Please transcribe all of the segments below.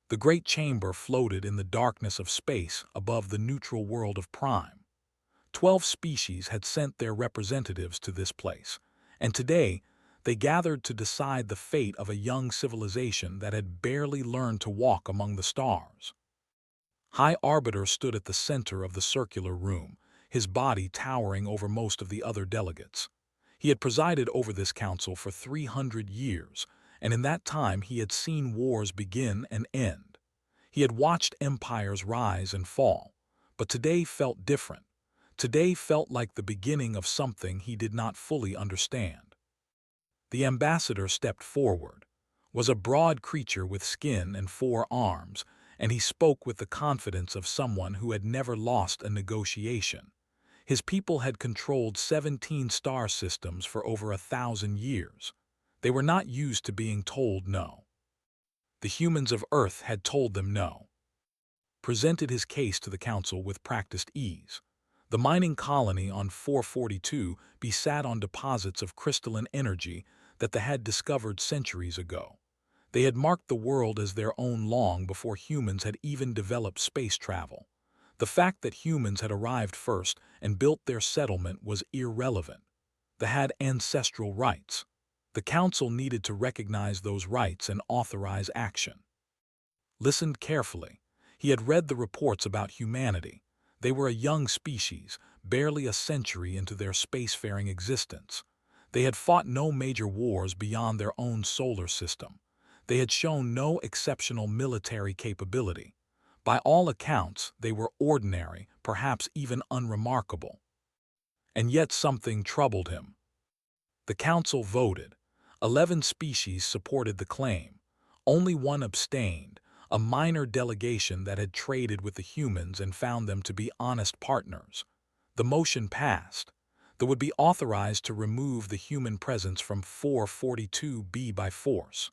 The great chamber floated in the darkness of space above the neutral world of Prime. 12 species had sent their representatives to this place, and today they gathered to decide the fate of a young civilization that had barely learned to walk among the stars. High Arbiter stood at the center of the circular room, his body towering over most of the other delegates. He had presided over this council for 300 years, and in that time he had seen wars begin and end. He had watched empires rise and fall, but today felt different. Today felt like the beginning of something he did not fully understand. The ambassador stepped forward, was a broad creature with skin and 4 arms, and he spoke with the confidence of someone who had never lost a negotiation. His people had controlled 17 star systems for over 1,000 years. They were not used to being told no. The humans of Earth had told them no. Presented his case to the council with practiced ease. The mining colony on 442B sat on deposits of crystalline energy that they had discovered centuries ago. They had marked the world as their own long before humans had even developed space travel. The fact that humans had arrived first and built their settlement was irrelevant. They had ancestral rights. The council needed to recognize those rights and authorize action. Listened carefully. He had read the reports about humanity. They were a young species, barely a century into their spacefaring existence. They had fought no major wars beyond their own solar system. They had shown no exceptional military capability. By all accounts, they were ordinary, perhaps even unremarkable. And yet something troubled him. The council voted. 11 species supported the claim. Only 1 abstained, a minor delegation that had traded with the humans and found them to be honest partners. The motion passed. They would be authorized to remove the human presence from 442B by force.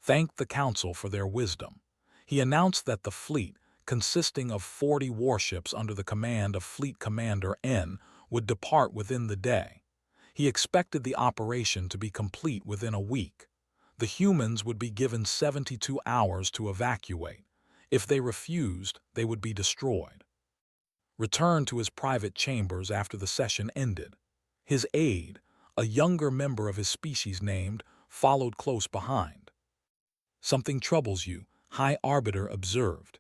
Thanked the council for their wisdom. He announced that the fleet, consisting of 40 warships under the command of Fleet Commander N, would depart within the day. He expected the operation to be complete within a week. The humans would be given 72 hours to evacuate. If they refused, they would be destroyed. Returned to his private chambers after the session ended. His aide, a younger member of his species named, followed close behind. Something troubles you, High Arbiter observed.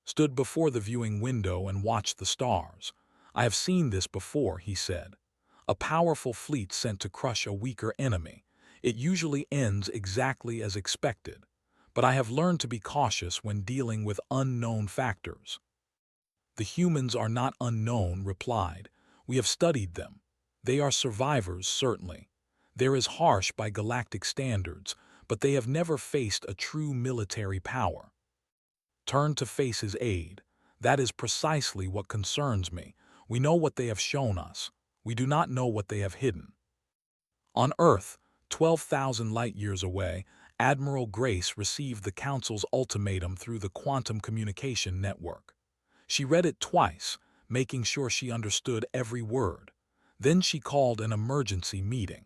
Stood before the viewing window and watched the stars. I have seen this before, he said. A powerful fleet sent to crush a weaker enemy. It usually ends exactly as expected. But I have learned to be cautious when dealing with unknown factors. The humans are not unknown, replied. We have studied them. They are survivors, certainly. They're as harsh by galactic standards, but they have never faced a true military power. Turned to face his aide. That is precisely what concerns me. We know what they have shown us. We do not know what they have hidden. On Earth, 12,000 light-years away, Admiral Grace received the Council's ultimatum through the quantum communication network. She read it twice, making sure she understood every word. Then she called an emergency meeting.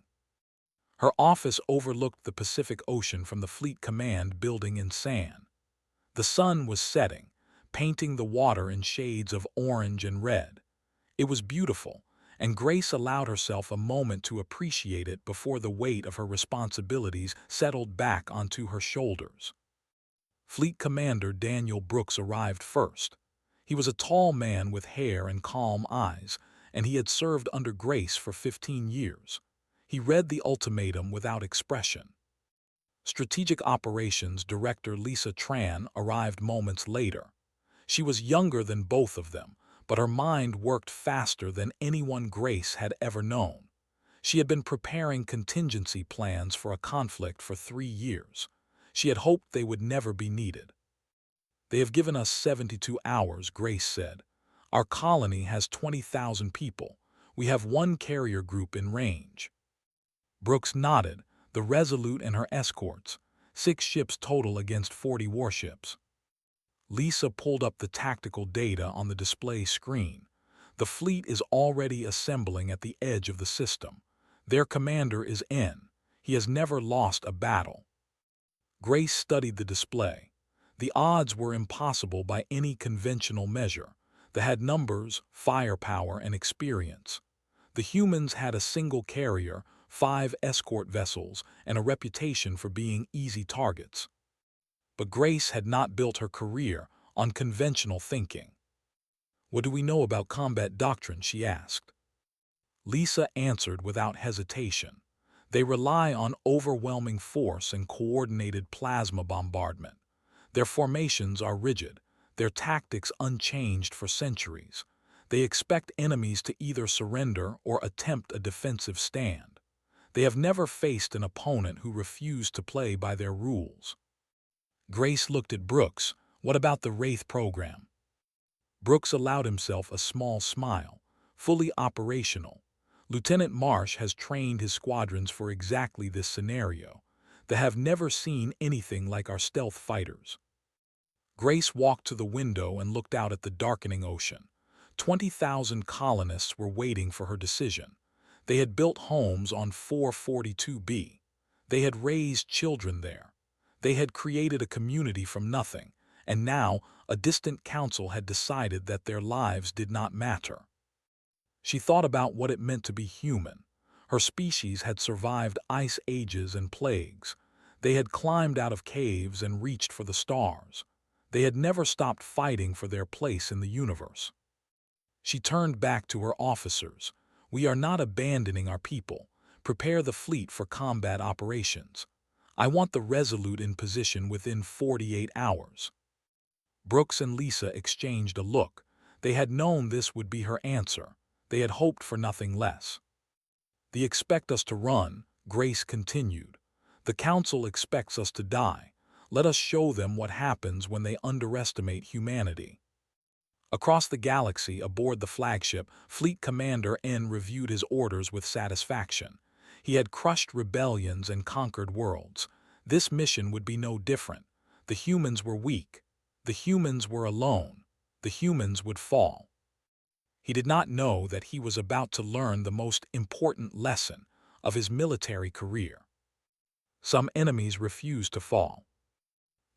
Her office overlooked the Pacific Ocean from the Fleet Command building in San. The sun was setting, painting the water in shades of orange and red. It was beautiful, and Grace allowed herself a moment to appreciate it before the weight of her responsibilities settled back onto her shoulders. Fleet Commander Daniel Brooks arrived first. He was a tall man with hair and calm eyes, and he had served under Grace for 15 years. He read the ultimatum without expression. Strategic Operations Director Lisa Tran arrived moments later. She was younger than both of them, but her mind worked faster than anyone Grace had ever known. She had been preparing contingency plans for a conflict for 3 years. She had hoped they would never be needed. They have given us 72 hours, Grace said. Our colony has 20,000 people. We have 1 carrier group in range. Brooks nodded, the Resolute and her escorts, 6 ships total against 40 warships. Lisa pulled up the tactical data on the display screen. The fleet is already assembling at the edge of the system. Their commander is N. He has never lost a battle. Grace studied the display. The odds were impossible by any conventional measure. They had numbers, firepower, and experience. The humans had a single carrier, 5 escort vessels, and a reputation for being easy targets. But Grace had not built her career on conventional thinking. "What do we know about combat doctrine?" she asked. Lisa answered without hesitation. "They rely on overwhelming force and coordinated plasma bombardment. Their formations are rigid, their tactics unchanged for centuries. They expect enemies to either surrender or attempt a defensive stand. They have never faced an opponent who refused to play by their rules." Grace looked at Brooks. "What about the Wraith program?" Brooks allowed himself a small smile. "Fully operational. Lieutenant Marsh has trained his squadrons for exactly this scenario. They have never seen anything like our stealth fighters." Grace walked to the window and looked out at the darkening ocean. 20,000 colonists were waiting for her decision. They had built homes on 442B. They had raised children there. They had created a community from nothing, and now a distant council had decided that their lives did not matter. She thought about what it meant to be human. Her species had survived ice ages and plagues. They had climbed out of caves and reached for the stars. They had never stopped fighting for their place in the universe. She turned back to her officers. "We are not abandoning our people. Prepare the fleet for combat operations. I want the Resolute in position within 48 hours." Brooks and Lisa exchanged a look. They had known this would be her answer. They had hoped for nothing less. "They expect us to run," Grace continued. "The Council expects us to die. Let us show them what happens when they underestimate humanity." Across the galaxy, aboard the flagship, Fleet Commander N reviewed his orders with satisfaction. He had crushed rebellions and conquered worlds. This mission would be no different. The humans were weak. The humans were alone. The humans would fall. He did not know that he was about to learn the most important lesson of his military career. Some enemies refused to fall.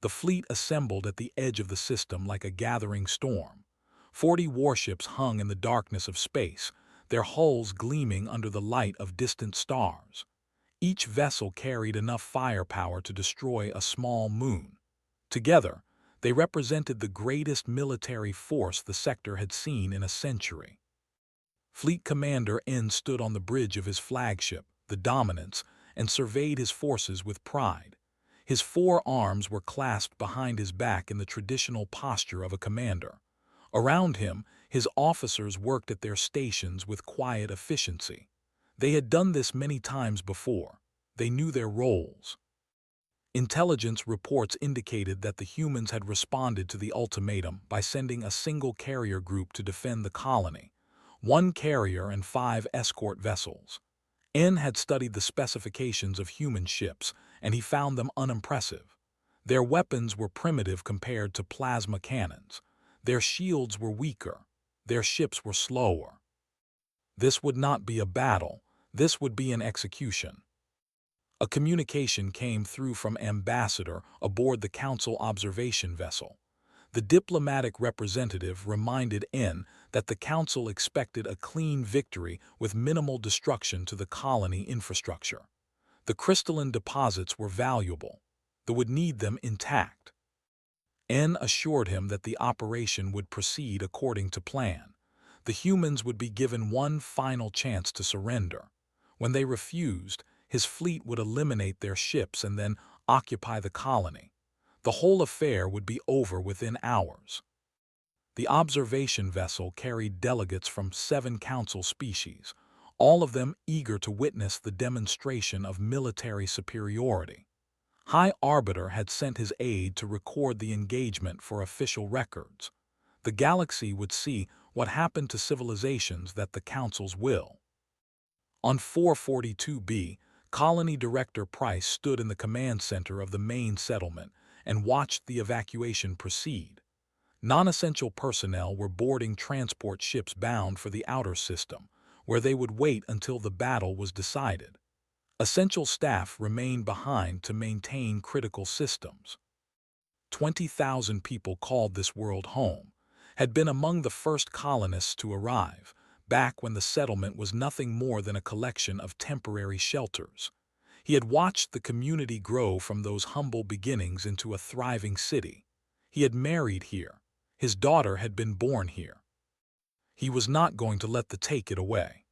The fleet assembled at the edge of the system like a gathering storm. 40 warships hung in the darkness of space, their hulls gleaming under the light of distant stars. Each vessel carried enough firepower to destroy a small moon. Together, they represented the greatest military force the sector had seen in a century. Fleet Commander N stood on the bridge of his flagship, the Dominance, and surveyed his forces with pride. His 4 arms were clasped behind his back in the traditional posture of a commander. Around him, his officers worked at their stations with quiet efficiency. They had done this many times before. They knew their roles. Intelligence reports indicated that the humans had responded to the ultimatum by sending a single carrier group to defend the colony, 1 carrier and 5 escort vessels. N had studied the specifications of human ships, and he found them unimpressive. Their weapons were primitive compared to plasma cannons. Their shields were weaker. Their ships were slower. This would not be a battle. This would be an execution. A communication came through from Ambassador aboard the Council observation vessel. The diplomatic representative reminded N that the Council expected a clean victory with minimal destruction to the colony infrastructure. The crystalline deposits were valuable. They would need them intact. N assured him that the operation would proceed according to plan. The humans would be given one final chance to surrender. When they refused, his fleet would eliminate their ships and then occupy the colony. The whole affair would be over within hours. The observation vessel carried delegates from 7 council species, all of them eager to witness the demonstration of military superiority. High Arbiter had sent his aide to record the engagement for official records. The galaxy would see what happened to civilizations that the councils will. On 442B, Colony Director Price stood in the command center of the main settlement and watched the evacuation proceed. Non-essential personnel were boarding transport ships bound for the outer system, where they would wait until the battle was decided. Essential staff remained behind to maintain critical systems. 20,000 people called this world home, had been among the first colonists to arrive, back when the settlement was nothing more than a collection of temporary shelters. He had watched the community grow from those humble beginnings into a thriving city. He had married here. His daughter had been born here. He was not going to let them take it away.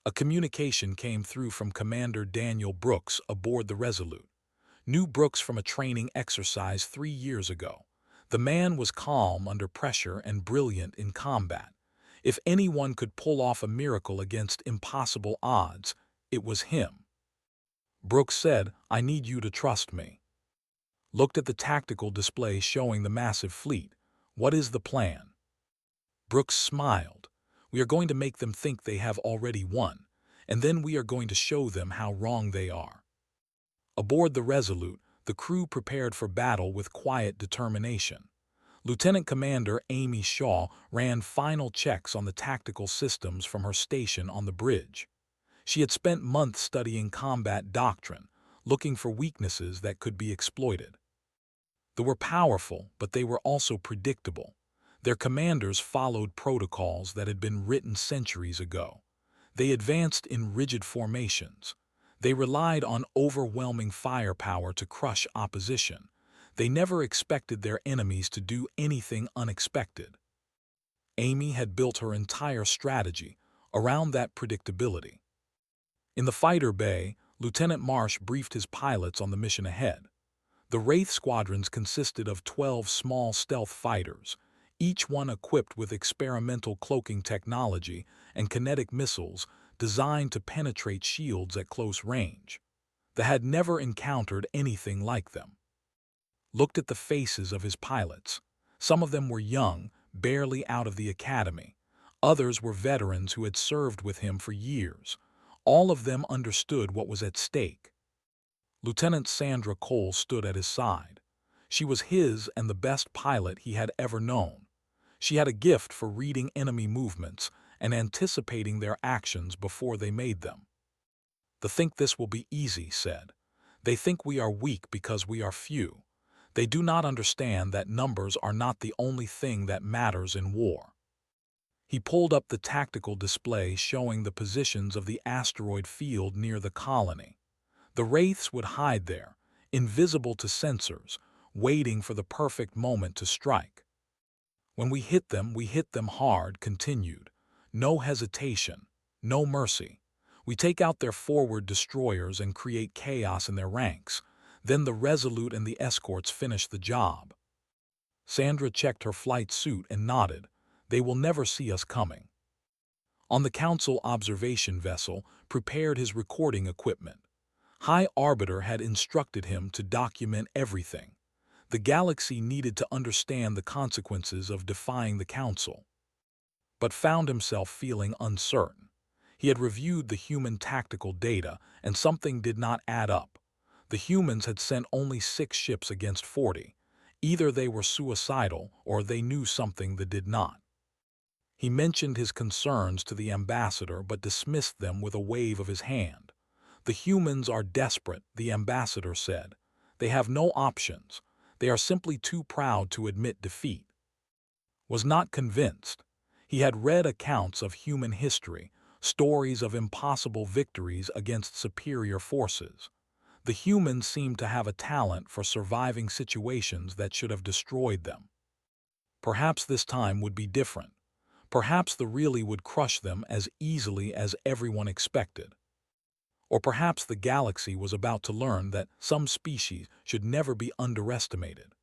A communication came through from Commander Daniel Brooks aboard the Resolute. Knew Brooks from a training exercise 3 years ago. The man was calm under pressure and brilliant in combat. If anyone could pull off a miracle against impossible odds, it was him. Brooks said, "I need you to trust me." Looked at the tactical display showing the massive fleet. "What is the plan?" Brooks smiled. "We are going to make them think they have already won, and then we are going to show them how wrong they are." Aboard the Resolute, the crew prepared for battle with quiet determination. Lieutenant Commander Amy Shaw ran final checks on the tactical systems from her station on the bridge. She had spent months studying combat doctrine, looking for weaknesses that could be exploited. They were powerful, but they were also predictable. Their commanders followed protocols that had been written centuries ago. They advanced in rigid formations. They relied on overwhelming firepower to crush opposition. They never expected their enemies to do anything unexpected. Amy had built her entire strategy around that predictability. In the fighter bay, Lieutenant Marsh briefed his pilots on the mission ahead. The Wraith squadrons consisted of 12 small stealth fighters, each one equipped with experimental cloaking technology and kinetic missiles designed to penetrate shields at close range. They had never encountered anything like them. Looked at the faces of his pilots. Some of them were young, barely out of the academy. Others were veterans who had served with him for years. All of them understood what was at stake. Lieutenant Sandra Cole stood at his side. She was his and the best pilot he had ever known. She had a gift for reading enemy movements and anticipating their actions before they made them. "They think this will be easy," said. "They think we are weak because we are few. They do not understand that numbers are not the only thing that matters in war." He pulled up the tactical display showing the positions of the asteroid field near the colony. The Wraiths would hide there, invisible to sensors, waiting for the perfect moment to strike. "When we hit them hard," continued. "No hesitation, no mercy. We take out their forward destroyers and create chaos in their ranks. Then the Resolute and the escorts finish the job." Sandra checked her flight suit and nodded. "They will never see us coming." On the Council observation vessel, prepared his recording equipment. High Arbiter had instructed him to document everything. The galaxy needed to understand the consequences of defying the Council. But found himself feeling uncertain. He had reviewed the human tactical data, and something did not add up. The humans had sent only 6 ships against 40. Either they were suicidal or they knew something that did not. He mentioned his concerns to the ambassador but dismissed them with a wave of his hand. "The humans are desperate," the ambassador said. "They have no options. They are simply too proud to admit defeat." Was not convinced. He had read accounts of human history, stories of impossible victories against superior forces. The humans seemed to have a talent for surviving situations that should have destroyed them. Perhaps this time would be different. Perhaps the really would crush them as easily as everyone expected. Or perhaps the galaxy was about to learn that some species should never be underestimated.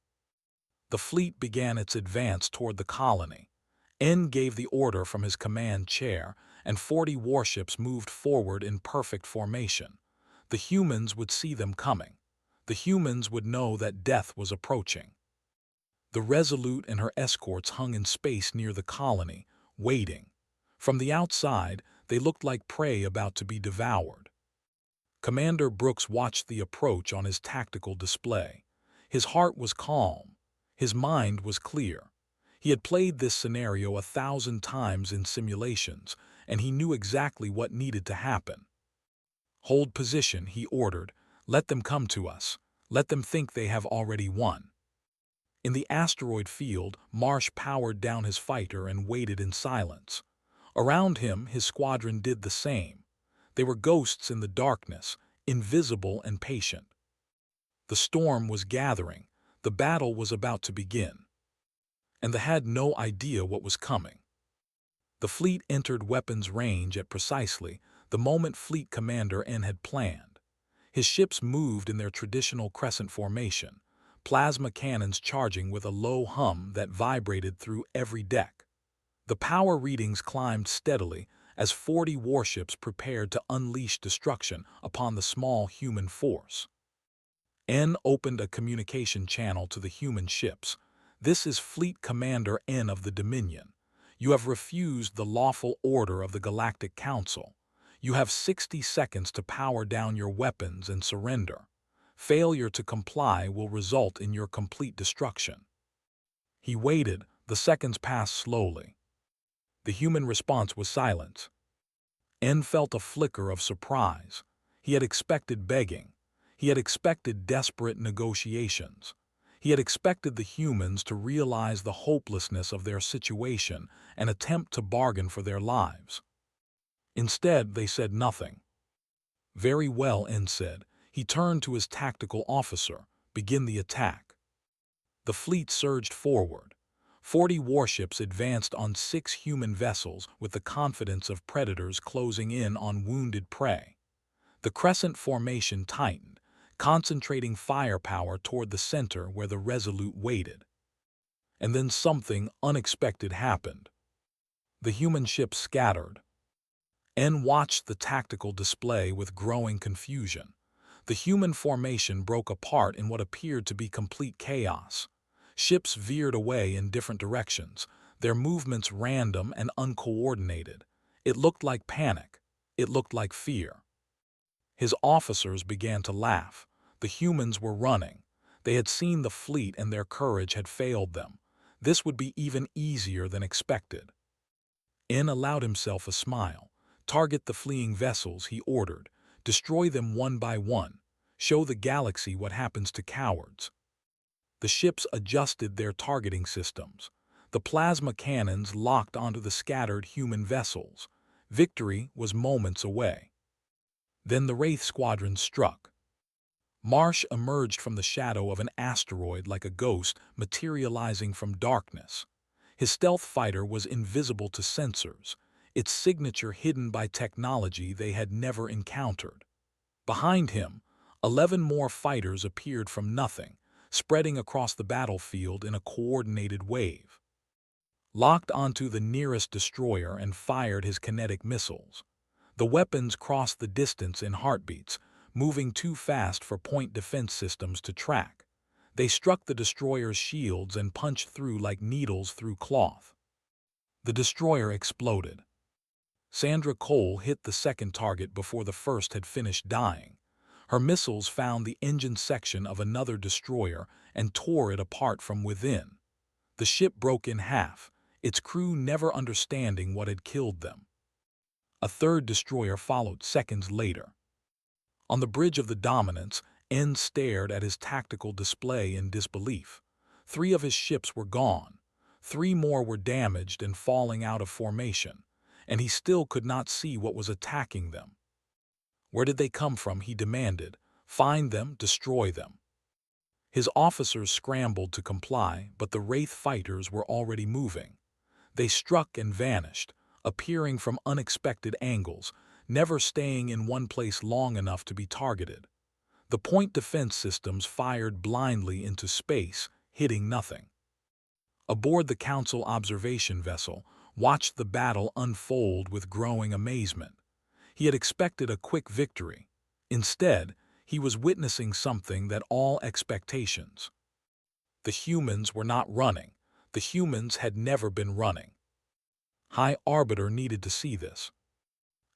The fleet began its advance toward the colony. N gave the order from his command chair, and 40 warships moved forward in perfect formation. The humans would see them coming. The humans would know that death was approaching. The Resolute and her escorts hung in space near the colony, waiting. From the outside, they looked like prey about to be devoured. Commander Brooks watched the approach on his tactical display. His heart was calm. His mind was clear. He had played this scenario 1,000 times in simulations, and he knew exactly what needed to happen. "Hold position," he ordered. "Let them come to us. Let them think they have already won." In the asteroid field, Marsh powered down his fighter and waited in silence. Around him, his squadron did the same. They were ghosts in the darkness, invisible and patient. The storm was gathering. The battle was about to begin. And they had no idea what was coming. The fleet entered weapons range at precisely the moment Fleet Commander N had planned. His ships moved in their traditional crescent formation, plasma cannons charging with a low hum that vibrated through every deck. The power readings climbed steadily as 40 warships prepared to unleash destruction upon the small human force. N opened a communication channel to the human ships. "This is Fleet Commander N of the Dominion. You have refused the lawful order of the Galactic Council. You have 60 seconds to power down your weapons and surrender. Failure to comply will result in your complete destruction." He waited. The seconds passed slowly. The human response was silence. N felt a flicker of surprise. He had expected begging. He had expected desperate negotiations. He had expected the humans to realize the hopelessness of their situation and attempt to bargain for their lives. Instead, they said nothing. "Very well," N said. He turned to his tactical officer. "Begin the attack." The fleet surged forward. 40 warships advanced on 6 human vessels with the confidence of predators closing in on wounded prey. The crescent formation tightened, concentrating firepower toward the center where the Resolute waited. And then something unexpected happened. The human ships scattered. N watched the tactical display with growing confusion. The human formation broke apart in what appeared to be complete chaos. Ships veered away in different directions, their movements random and uncoordinated. It looked like panic. It looked like fear. His officers began to laugh. The humans were running. They had seen the fleet and their courage had failed them. This would be even easier than expected. N allowed himself a smile. "Target the fleeing vessels," he ordered. "Destroy them one by one. Show the galaxy what happens to cowards." The ships adjusted their targeting systems. The plasma cannons locked onto the scattered human vessels. Victory was moments away. Then the Wraith Squadron struck. Marsh emerged from the shadow of an asteroid like a ghost materializing from darkness. His stealth fighter was invisible to sensors, its signature hidden by technology they had never encountered. Behind him, 11 more fighters appeared from nothing, spreading across the battlefield in a coordinated wave. Locked onto the nearest destroyer and fired his kinetic missiles. The weapons crossed the distance in heartbeats, moving too fast for point defense systems to track. They struck the destroyer's shields and punched through like needles through cloth. The destroyer exploded. Sandra Cole hit the second target before the first had finished dying. Her missiles found the engine section of another destroyer and tore it apart from within. The ship broke in half, its crew never understanding what had killed them. A third destroyer followed seconds later. On the bridge of the Dominance, N stared at his tactical display in disbelief. 3 of his ships were gone. 3 more were damaged and falling out of formation, and he still could not see what was attacking them. Where did they come from, he demanded. Find them, destroy them. His officers scrambled to comply, but the Wraith fighters were already moving. They struck and vanished, appearing from unexpected angles, never staying in one place long enough to be targeted. The point defense systems fired blindly into space, hitting nothing. Aboard the Council observation vessel, watched the battle unfold with growing amazement. He had expected a quick victory. Instead, he was witnessing something that all expectations. The humans were not running. The humans had never been running. High Arbiter needed to see this.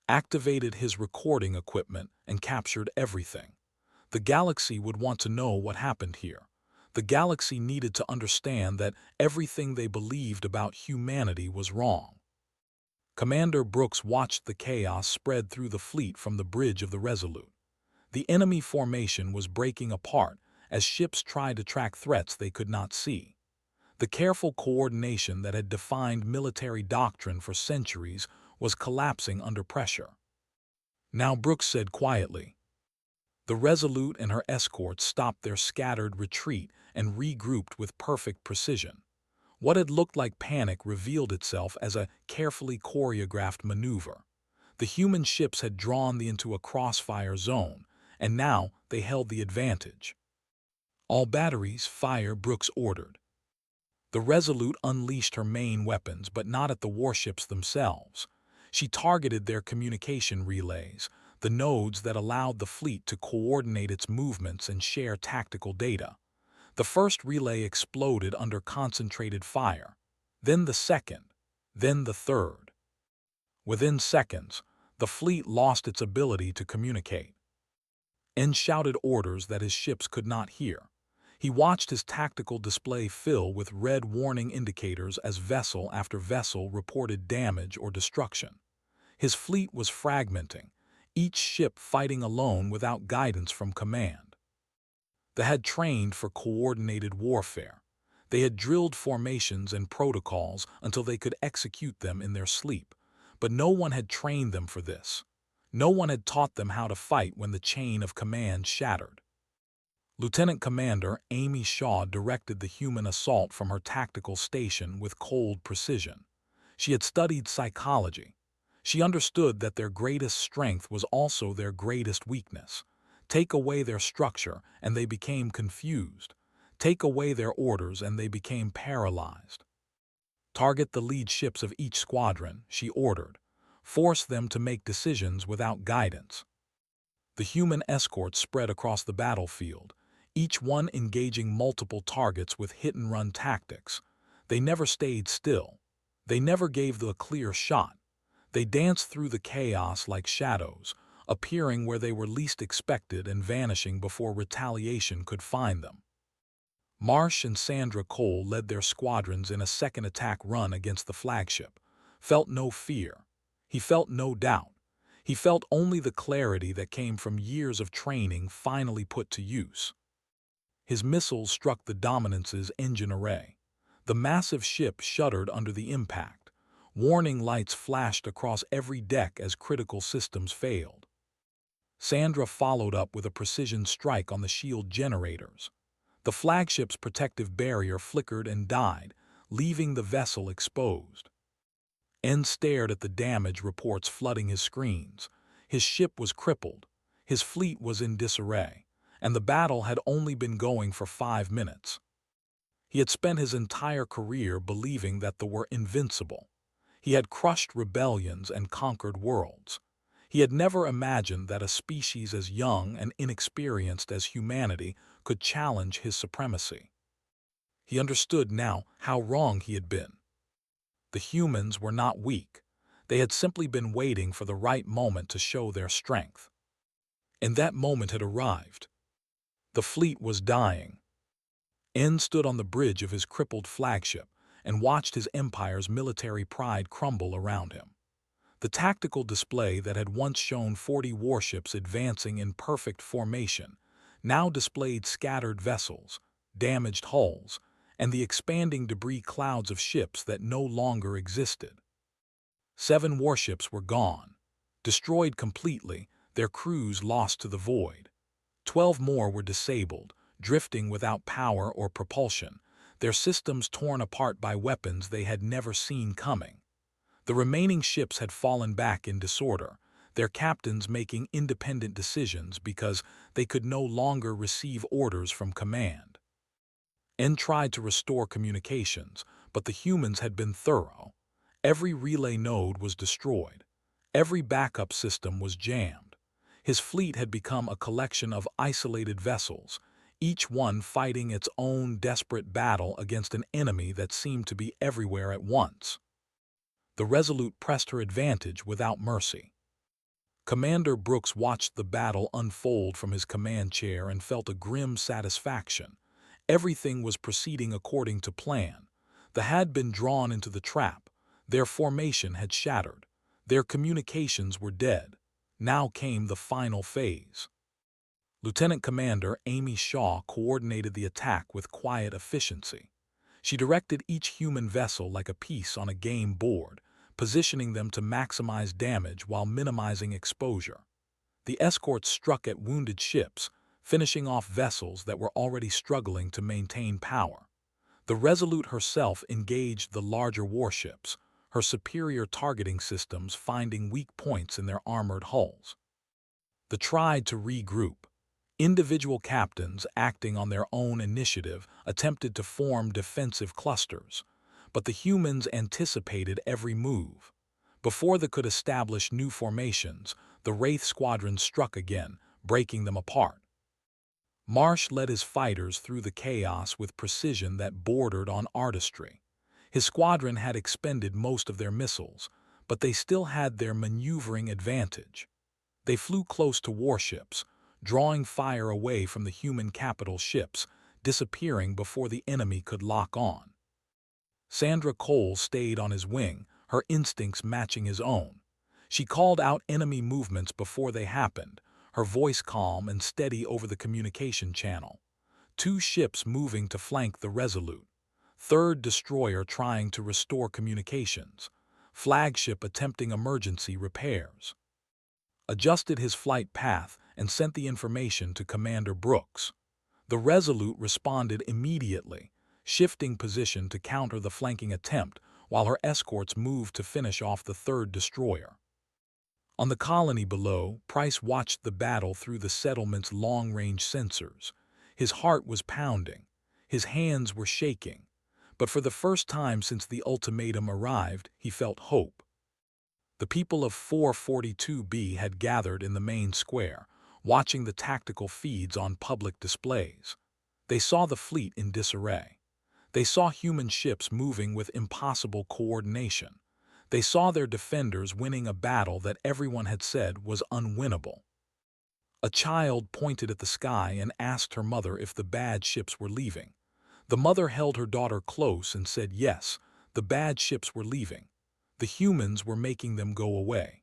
Activated his recording equipment and captured everything. The galaxy would want to know what happened here. The galaxy needed to understand that everything they believed about humanity was wrong. Commander Brooks watched the chaos spread through the fleet from the bridge of the Resolute. The enemy formation was breaking apart, as ships tried to track threats they could not see. The careful coordination that had defined military doctrine for centuries was collapsing under pressure. Now Brooks said quietly. The Resolute and her escorts stopped their scattered retreat and regrouped with perfect precision. What had looked like panic revealed itself as a carefully choreographed maneuver. The human ships had drawn into a crossfire zone, and now they held the advantage. All batteries fire, Brooks ordered. The Resolute unleashed her main weapons, but not at the warships themselves. She targeted their communication relays, the nodes that allowed the fleet to coordinate its movements and share tactical data. The first relay exploded under concentrated fire, then the second, then the third. Within seconds, the fleet lost its ability to communicate. N shouted orders that his ships could not hear. He watched his tactical display fill with red warning indicators as vessel after vessel reported damage or destruction. His fleet was fragmenting, each ship fighting alone without guidance from command. They had trained for coordinated warfare. They had drilled formations and protocols until they could execute them in their sleep, but no one had trained them for this. No one had taught them how to fight when the chain of command shattered. Lieutenant Commander Amy Shaw directed the human assault from her tactical station with cold precision. She had studied psychology. She understood that their greatest strength was also their greatest weakness. Take away their structure, and they became confused. Take away their orders, and they became paralyzed. Target the lead ships of each squadron, she ordered. Force them to make decisions without guidance. The human escorts spread across the battlefield, each one engaging multiple targets with hit-and-run tactics. They never stayed still. They never gave the clear shot. They danced through the chaos like shadows, appearing where they were least expected and vanishing before retaliation could find them. Marsh and Sandra Cole led their squadrons in a second attack run against the flagship. Felt no fear. He felt no doubt. He felt only the clarity that came from years of training finally put to use. His missiles struck the Dominance's engine array. The massive ship shuddered under the impact. Warning lights flashed across every deck as critical systems failed. Sandra followed up with a precision strike on the shield generators. The flagship's protective barrier flickered and died, leaving the vessel exposed. N stared at the damage reports flooding his screens. His ship was crippled, his fleet was in disarray, and the battle had only been going for 5 minutes. He had spent his entire career believing that they were invincible. He had crushed rebellions and conquered worlds. He had never imagined that a species as young and inexperienced as humanity could challenge his supremacy. He understood now how wrong he had been. The humans were not weak. They had simply been waiting for the right moment to show their strength. And that moment had arrived. The fleet was dying. N stood on the bridge of his crippled flagship and watched his empire's military pride crumble around him. The tactical display that had once shown 40 warships advancing in perfect formation now displayed scattered vessels, damaged hulls, and the expanding debris clouds of ships that no longer existed. 7 warships were gone, destroyed completely, their crews lost to the void. 12 more were disabled, drifting without power or propulsion, their systems torn apart by weapons they had never seen coming. The remaining ships had fallen back in disorder, their captains making independent decisions because they could no longer receive orders from command. N tried to restore communications, but the humans had been thorough. Every relay node was destroyed. Every backup system was jammed. His fleet had become a collection of isolated vessels, each one fighting its own desperate battle against an enemy that seemed to be everywhere at once. The Resolute pressed her advantage without mercy. Commander Brooks watched the battle unfold from his command chair and felt a grim satisfaction. Everything was proceeding according to plan. They had been drawn into the trap. Their formation had shattered. Their communications were dead. Now came the final phase. Lieutenant Commander Amy Shaw coordinated the attack with quiet efficiency. She directed each human vessel like a piece on a game board, positioning them to maximize damage while minimizing exposure. The escorts struck at wounded ships, finishing off vessels that were already struggling to maintain power. The Resolute herself engaged the larger warships, her superior targeting systems finding weak points in their armored hulls. They tried to regroup. Individual captains, acting on their own initiative, attempted to form defensive clusters, but the humans anticipated every move. Before they could establish new formations, the Wraith Squadron struck again, breaking them apart. Marsh led his fighters through the chaos with precision that bordered on artistry. His squadron had expended most of their missiles, but they still had their maneuvering advantage. They flew close to warships, drawing fire away from the human capital ships, disappearing before the enemy could lock on. Sandra Cole stayed on his wing, her instincts matching his own. She called out enemy movements before they happened, her voice calm and steady over the communication channel. Two ships moving to flank the Resolute. Third destroyer trying to restore communications. Flagship attempting emergency repairs. Adjusted his flight path and sent the information to Commander Brooks. The Resolute responded immediately, shifting position to counter the flanking attempt while her escorts moved to finish off the third destroyer. On the colony below, Price watched the battle through the settlement's long-range sensors. His heart was pounding. His hands were shaking. But for the first time since the ultimatum arrived, he felt hope. The people of 442B had gathered in the main square, watching the tactical feeds on public displays. They saw the fleet in disarray. They saw human ships moving with impossible coordination. They saw their defenders winning a battle that everyone had said was unwinnable. A child pointed at the sky and asked her mother if the bad ships were leaving. The mother held her daughter close and said yes, the bad ships were leaving. The humans were making them go away.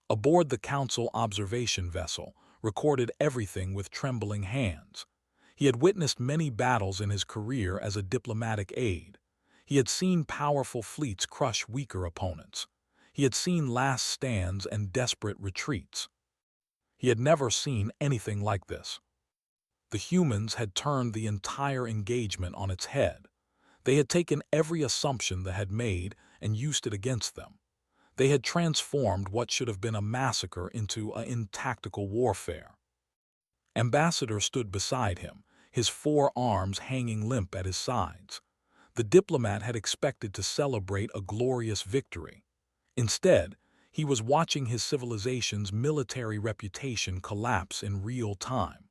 Aboard the Council observation vessel, recorded everything with trembling hands. He had witnessed many battles in his career as a diplomatic aide. He had seen powerful fleets crush weaker opponents. He had seen last stands and desperate retreats. He had never seen anything like this. The humans had turned the entire engagement on its head. They had taken every assumption they had made and used it against them. They had transformed what should have been a massacre into a tactical warfare. Ambassador stood beside him, his four arms hanging limp at his sides. The diplomat had expected to celebrate a glorious victory. Instead, he was watching his civilization's military reputation collapse in real time.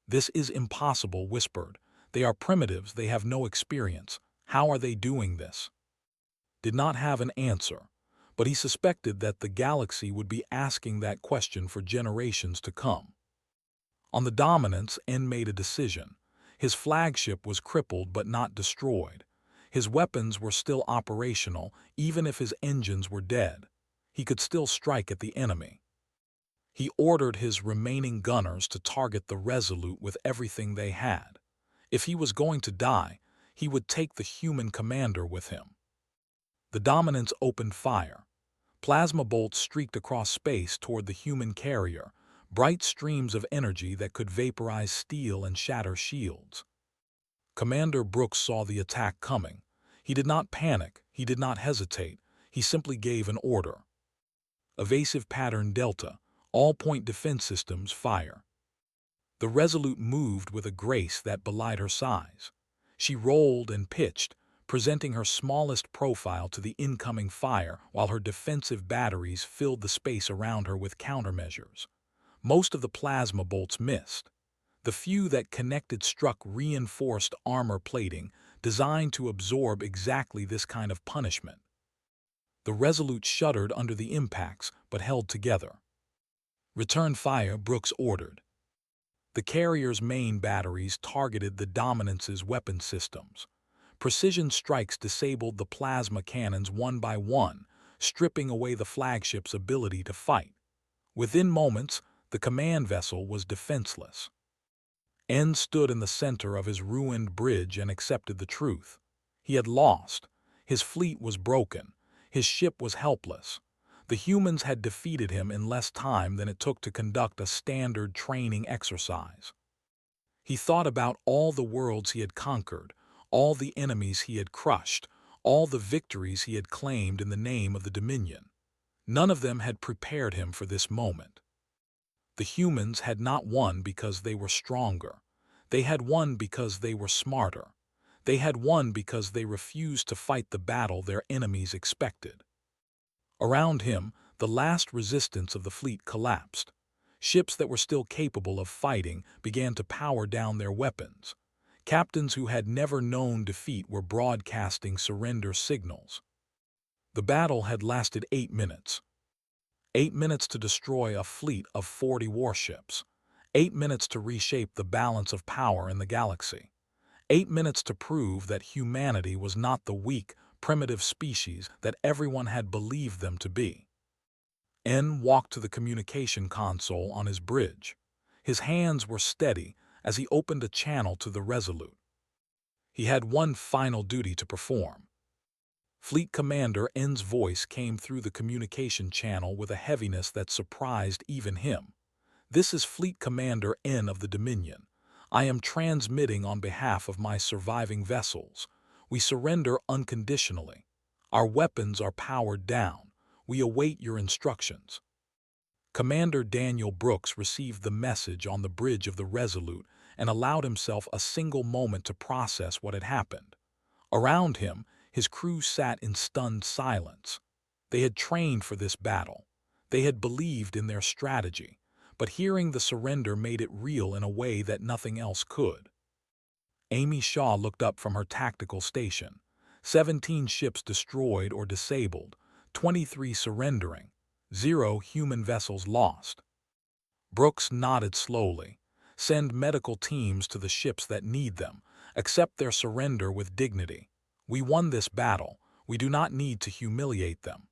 "This is impossible," whispered. "They are primitives, they have no experience. How are they doing this?" Did not have an answer, but he suspected that the galaxy would be asking that question for generations to come. On the Dominance, N made a decision. His flagship was crippled but not destroyed. His weapons were still operational, even if his engines were dead. He could still strike at the enemy. He ordered his remaining gunners to target the Resolute with everything they had. If he was going to die, he would take the human commander with him. The Dominance opened fire. Plasma bolts streaked across space toward the human carrier, bright streams of energy that could vaporize steel and shatter shields. Commander Brooks saw the attack coming. He did not panic, he did not hesitate, he simply gave an order. Evasive pattern Delta, all point defense systems fire. The Resolute moved with a grace that belied her size. She rolled and pitched, presenting her smallest profile to the incoming fire while her defensive batteries filled the space around her with countermeasures. Most of the plasma bolts missed. The few that connected struck reinforced armor plating designed to absorb exactly this kind of punishment. The Resolute shuddered under the impacts but held together. "Return fire," Brooks ordered. The carrier's main batteries targeted the Dominance's weapon systems. Precision strikes disabled the plasma cannons one by one, stripping away the flagship's ability to fight. Within moments, The command vessel was defenseless. N stood in the center of his ruined bridge and accepted the truth. He had lost. His fleet was broken. His ship was helpless. The humans had defeated him in less time than it took to conduct a standard training exercise. He thought about all the worlds he had conquered, all the enemies he had crushed, all the victories he had claimed in the name of the Dominion. None of them had prepared him for this moment. The humans had not won because they were stronger. They had won because they were smarter. They had won because they refused to fight the battle their enemies expected. Around him, the last resistance of the fleet collapsed. Ships that were still capable of fighting began to power down their weapons. Captains who had never known defeat were broadcasting surrender signals. The battle had lasted 8 minutes. 8 minutes to destroy a fleet of 40 warships. 8 minutes to reshape the balance of power in the galaxy. 8 minutes to prove that humanity was not the weak, primitive species that everyone had believed them to be. N walked to the communication console on his bridge. His hands were steady as he opened a channel to the Resolute. He had one final duty to perform. Fleet Commander N's voice came through the communication channel with a heaviness that surprised even him. "This is Fleet Commander N of the Dominion. I am transmitting on behalf of my surviving vessels. We surrender unconditionally. Our weapons are powered down. We await your instructions." Commander Daniel Brooks received the message on the bridge of the Resolute and allowed himself a single moment to process what had happened. Around him, his crew sat in stunned silence. They had trained for this battle. They had believed in their strategy, but hearing the surrender made it real in a way that nothing else could. Amy Shaw looked up from her tactical station. 17 ships destroyed or disabled, 23 surrendering, 0 human vessels lost. Brooks nodded slowly. "Send medical teams to the ships that need them. Accept their surrender with dignity. We won this battle. We do not need to humiliate them."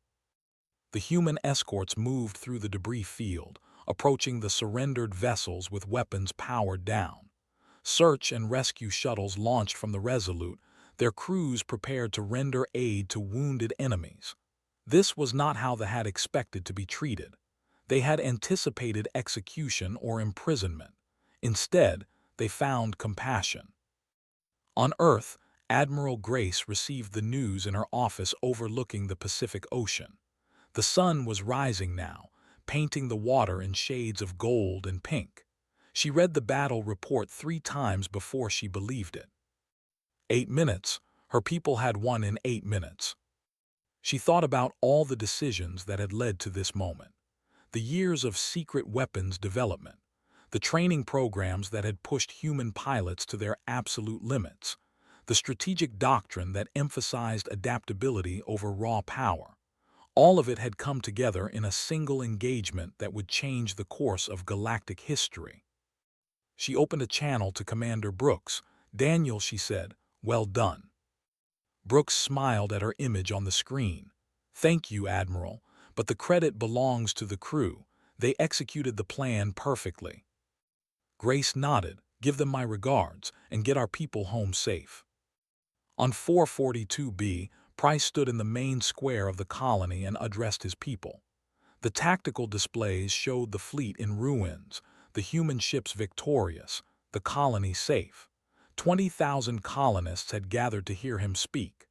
The human escorts moved through the debris field, approaching the surrendered vessels with weapons powered down. Search and rescue shuttles launched from the Resolute, their crews prepared to render aid to wounded enemies. This was not how they had expected to be treated. They had anticipated execution or imprisonment. Instead, they found compassion. On Earth, Admiral Grace received the news in her office overlooking the Pacific Ocean. The sun was rising now, painting the water in shades of gold and pink. She read the battle report 3 times before she believed it. 8 minutes. Her people had won in 8 minutes. She thought about all the decisions that had led to this moment. The years of secret weapons development. The training programs that had pushed human pilots to their absolute limits. The strategic doctrine that emphasized adaptability over raw power. All of it had come together in a single engagement that would change the course of galactic history. She opened a channel to Commander Brooks. "Daniel," she said, "well done." Brooks smiled at her image on the screen. "Thank you, Admiral, but the credit belongs to the crew. They executed the plan perfectly." Grace nodded. "Give them my regards, and get our people home safe." On 442B, Price stood in the main square of the colony and addressed his people. The tactical displays showed the fleet in ruins, the human ships victorious, the colony safe. 20,000 colonists had gathered to hear him speak.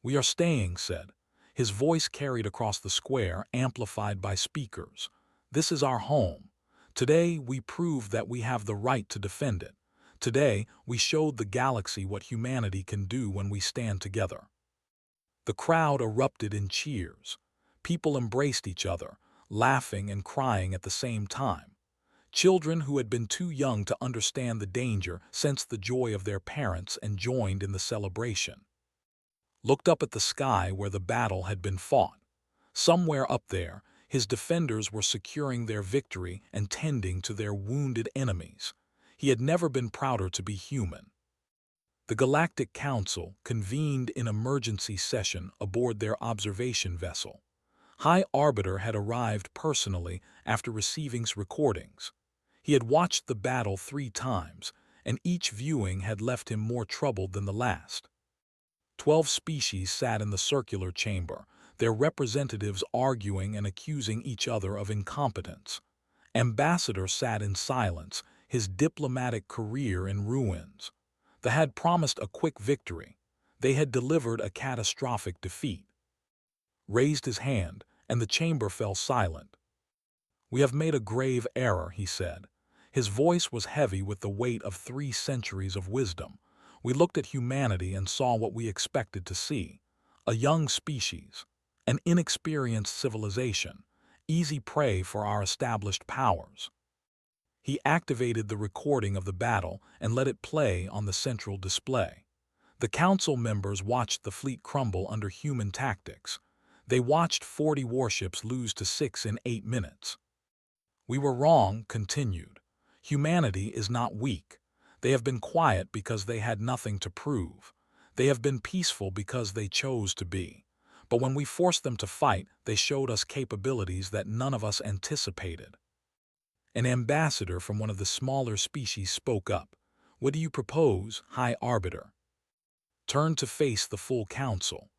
"We are staying," said. His voice carried across the square, amplified by speakers. "This is our home. Today we proved that we have the right to defend it. Today we showed the galaxy what humanity can do when we stand together." The crowd erupted in cheers. People embraced each other, laughing and crying at the same time. Children who had been too young to understand the danger sensed the joy of their parents and joined in the celebration. Looked up at the sky where the battle had been fought. Somewhere up there, his defenders were securing their victory and tending to their wounded enemies. He had never been prouder to be human. The Galactic Council convened in emergency session aboard their observation vessel. High Arbiter had arrived personally after receiving recordings. He had watched the battle 3 times, and each viewing had left him more troubled than the last. 12 species sat in the circular chamber, their representatives arguing and accusing each other of incompetence. Ambassador sat in silence, his diplomatic career in ruins. They had promised a quick victory. They had delivered a catastrophic defeat. Raised his hand, and the chamber fell silent. "We have made a grave error," he said. His voice was heavy with the weight of 3 centuries of wisdom. "We looked at humanity and saw what we expected to see. A young species, an inexperienced civilization, easy prey for our established powers." He activated the recording of the battle and let it play on the central display. The council members watched the fleet crumble under human tactics. They watched 40 warships lose to 6 in 8 minutes. "We were wrong," continued. "Humanity is not weak. They have been quiet because they had nothing to prove. They have been peaceful because they chose to be. But when we forced them to fight, they showed us capabilities that none of us anticipated." An ambassador from one of the smaller species spoke up. "What do you propose, High Arbiter?" Turned to face the full council.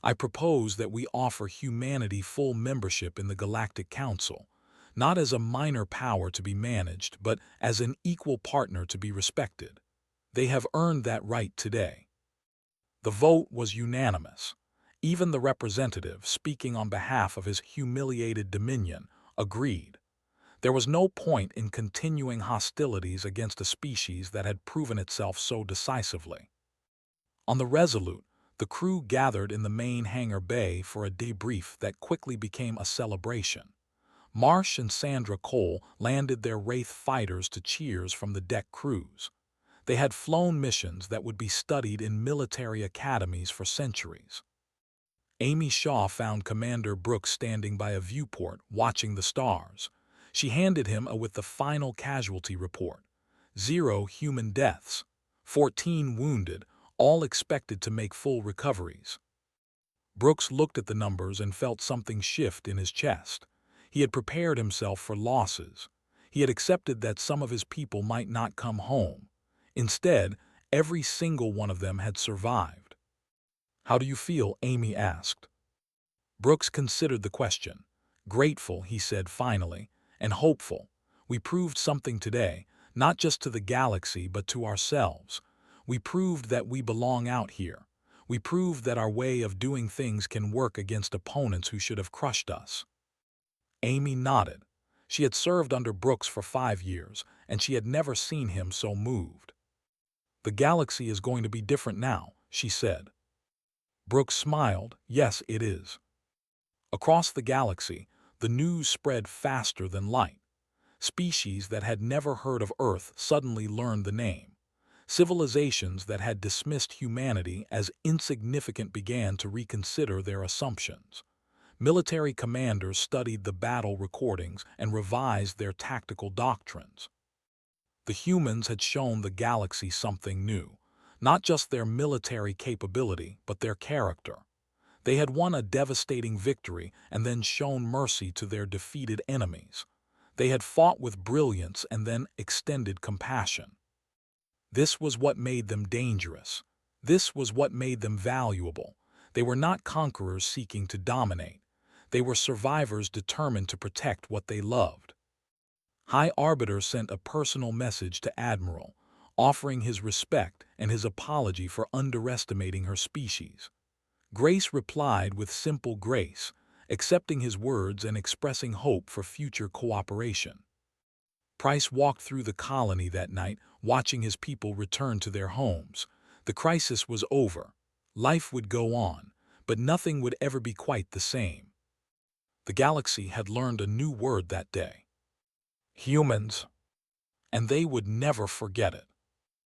"I propose that we offer humanity full membership in the Galactic Council, not as a minor power to be managed, but as an equal partner to be respected. They have earned that right today." The vote was unanimous. Even the representative, speaking on behalf of his humiliated dominion, agreed. There was no point in continuing hostilities against a species that had proven itself so decisively. On the Resolute, the crew gathered in the main hangar bay for a debrief that quickly became a celebration. Marsh and Sandra Cole landed their Wraith fighters to cheers from the deck crews. They had flown missions that would be studied in military academies for centuries. Amy Shaw found Commander Brooks standing by a viewport, watching the stars. She handed him with the final casualty report. 0 human deaths, 14 wounded, all expected to make full recoveries. Brooks looked at the numbers and felt something shift in his chest. He had prepared himself for losses. He had accepted that some of his people might not come home. Instead, every single one of them had survived. "How do you feel?" Amy asked. Brooks considered the question. "Grateful," he said finally, "and hopeful. We proved something today, not just to the galaxy but to ourselves. We proved that we belong out here. We proved that our way of doing things can work against opponents who should have crushed us." Amy nodded. She had served under Brooks for 5 years, and she had never seen him so moved. "The galaxy is going to be different now," she said. Brooks smiled. "Yes, it is." Across the galaxy, the news spread faster than light. Species that had never heard of Earth suddenly learned the name. Civilizations that had dismissed humanity as insignificant began to reconsider their assumptions. Military commanders studied the battle recordings and revised their tactical doctrines. The humans had shown the galaxy something new, not just their military capability, but their character. They had won a devastating victory and then shown mercy to their defeated enemies. They had fought with brilliance and then extended compassion. This was what made them dangerous. This was what made them valuable. They were not conquerors seeking to dominate. They were survivors determined to protect what they loved. High Arbiter sent a personal message to Admiral, offering his respect and his apology for underestimating her species. Grace replied with simple grace, accepting his words and expressing hope for future cooperation. Price walked through the colony that night, watching his people return to their homes. The crisis was over. Life would go on, but nothing would ever be quite the same. The galaxy had learned a new word that day. Humans. And they would never forget it.